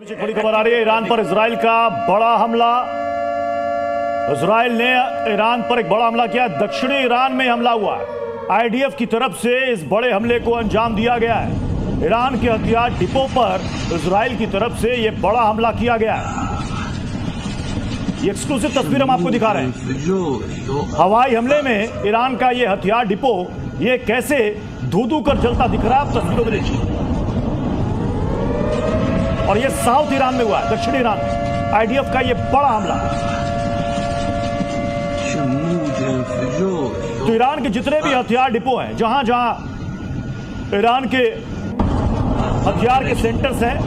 एक बड़ी खबर आ रही है ईरान पर इजराइल का बड़ा हमला। इजराइल ने ईरान पर एक बड़ा हमला किया। दक्षिणी ईरान में हमला हुआ है। आईडीएफ की तरफ से इस बड़े हमले को अंजाम दिया गया है। ईरान के हथियार डिपो पर इजराइल की तरफ से यह बड़ा हमला किया गया है। ये एक्सक्लूसिव तस्वीर हम आपको दिखा रहे हैं। हवाई हमले में ईरान का यह हथियार डिपो ये कैसे धू-धू कर जलता दिख रहा है, आप तस्वीरों में देखिए। और ये साउथ ईरान में हुआ है, दक्षिणी ईरान में आईडीएफ का ये बड़ा हमला। तो ईरान के जितने भी हथियार डिपो हैं, जहां जहां ईरान के हथियार के सेंटर्स हैं,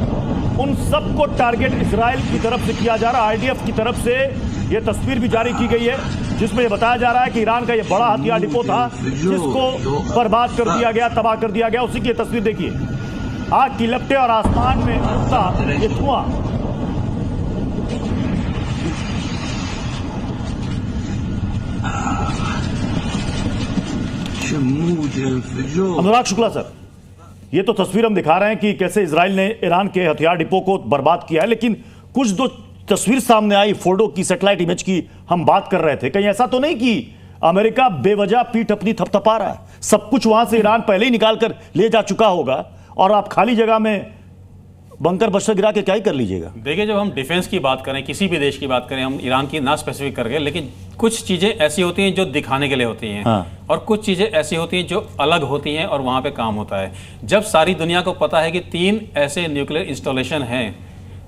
उन सबको टारगेट इजराइल की तरफ से किया जा रहा है। आईडीएफ की तरफ से यह तस्वीर भी जारी की गई है, जिसमें यह बताया जा रहा है कि ईरान का यह बड़ा हथियार डिपो था, जिसको बर्बाद कर दिया गया, तबाह कर दिया गया। उसी की तस्वीर देखिए, आग की लपटें और आसमान में उठता ये धुआं। अनुराग शुक्ला सर, ये तो तस्वीर हम दिखा रहे हैं कि कैसे इजराइल ने ईरान के हथियार डिपो को बर्बाद किया है, लेकिन कुछ दो तस्वीर सामने आई फोटो की, सैटेलाइट इमेज की हम बात कर रहे थे। कहीं ऐसा तो नहीं कि अमेरिका बेवजह पीठ अपनी थपथपा रहा है? सब कुछ वहां से ईरान पहले ही निकाल कर ले जा चुका होगा और आप खाली जगह में बंकर बस्टर गिरा के क्या ही कर लीजिएगा। देखिए, जब हम डिफेंस की बात करें, किसी भी देश की बात करें, हम ईरान की ना स्पेसिफिक करके, लेकिन कुछ चीजें ऐसी होती हैं जो दिखाने के लिए होती हैं। हाँ। और कुछ चीजें ऐसी होती हैं जो अलग होती हैं और वहां पे काम होता है। जब सारी दुनिया को पता है कि 3 ऐसे न्यूक्लियर इंस्टॉलेशन हैं,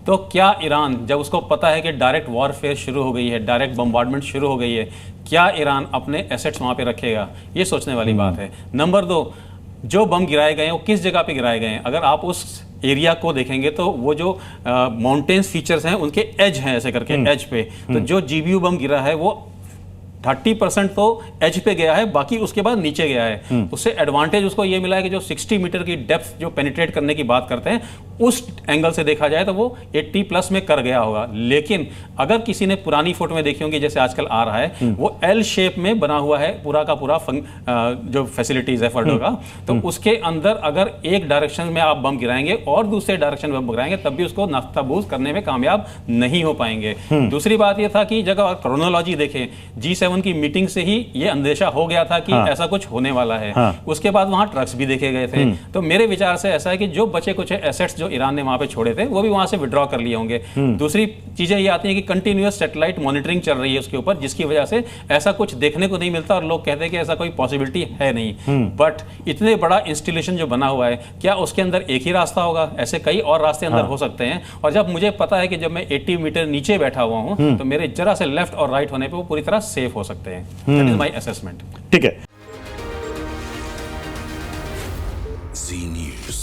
तो क्या ईरान, जब उसको पता है कि डायरेक्ट वॉरफेयर शुरू हो गई है, डायरेक्ट बम्बार्डमेंट शुरू हो गई है, क्या ईरान अपने एसेट्स वहां पे रखेगा? ये सोचने वाली बात है। नंबर 2, जो बम गिराए गए हैं वो किस जगह पे गिराए गए हैं? अगर आप उस एरिया को देखेंगे तो वो जो माउंटेन्स फीचर्स हैं उनके एज हैं, ऐसे करके एज पे, तो जो जीबीयू बम गिरा है वो 30% तो एज पे गया है, बाकी उसके बाद नीचे गया है। उससे एडवांटेज उसको ये मिला है कि जो 60 मीटर की डेप्थ जो पेनिट्रेट करने की बात करते हैं, उस एंगल से देखा जाए तो वो 80+ में कर गया होगा। लेकिन अगर किसी ने पुरानी फोटो में देखी होंगी, जैसे आजकल आ रहा है, वो एल शेप में बना हुआ है पूरा का पूरा जो फैसिलिटीज है फर्डो का, तो उसके अंदर अगर एक डायरेक्शन में आप बम गिराएंगे और दूसरे डायरेक्शन में बम गिराएंगे, तब भी उसको नाफ्ताबूज करने में कामयाब नहीं हो पाएंगे। दूसरी बात यह था कि जब आप क्रोनोलॉजी देखें, G7 की मीटिंग से ही ये अंदेशा हो गया था कि ऐसा कुछ होने वाला है। उसके बाद वहां ट्रक्स भी देखे गए थे। तो मेरे विचार से ऐसा है कि जो बचे कुछ एसेट्स जो ईरान ने वहां पे छोड़े थे, वो भी वहां से विड्रॉ कर लिए होंगे। दूसरी चीजें ये आती हैं कि कंटिन्यूअस सैटेलाइट मॉनिटरिंग चल रही है उसके ऊपर, जिसकी वजह से ऐसा कुछ देखने को नहीं मिलता और लोग कहते हैं कि ऐसा कोई पॉसिबिलिटी है नहीं। बट इतने बड़ा इंस्टॉलेशन जो बना हुआ है, क्या उसके अंदर एक ही रास्ता होगा? ऐसे कई और रास्ते अंदर हो सकते हैं। और जब मुझे पता है कि जब मैं 80 मीटर नीचे बैठा हुआ हूं, तो मेरे जरा से लेफ्ट और राइट होने पे वो पूरी तरह सेफ हो सकते हैं। That is my assessment. ठीक है। Z News.